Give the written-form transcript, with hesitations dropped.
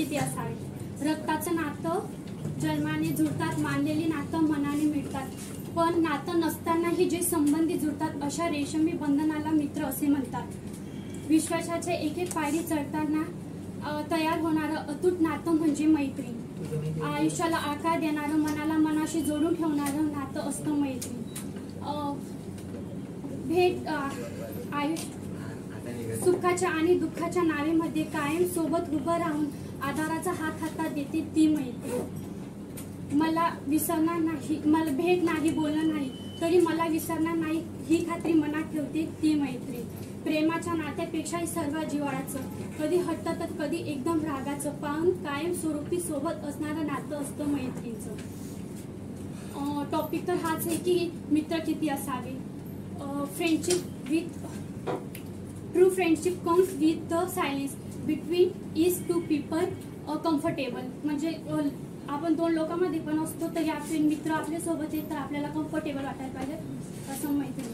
किती असावे। रक्ताचं नातं जन्माने जुळतात, मानलेली नातं मनाने मिळतात, पण नातं नसतानाही जे संबंधी जुळतात अशा रेशमी बंधनाला मित्र असे म्हणतात। विश्वासाचे एक एक पायरी चढताना तयार होणारं अतूट नातं म्हणजे मैत्री। आयुष्याला आकार देणारं, मनाला मनाशी जोडून ठेवणारं नातं असतं मैत्री। भेट सुखाच्या आणि दुःखाच्या नावेमध्ये कायम सोबत उभं राहून आधाराचा हात हातात देते ती मैत्री। मला विसरणार नाही, मला भेट नाही, बोलणं नाही, तरी मला विसरणार नाही ही खात्री मनात ठेवते ती मैत्री। प्रेमाच्या नात्यापेक्षाही सर्व जिव्हाळ्याचं, कधी हट्ट तर कधी एकदम रागाचं, पाहून कायम स्वरूपी सोबत असणारं नातं असतं मैत्रीचं। टॉपिक तर हाच आहे की मित्र किती असावे। Friendship with true friendship comes with the silence between is two people comfortable. म्हणजे आपण दोन लोकांमध्ये पण असतो तरी आपले मित्र आपल्या सोबत आहेत तर आपल्याला कम्फर्टेबल वाटायला पाहिजे असं मैत्री।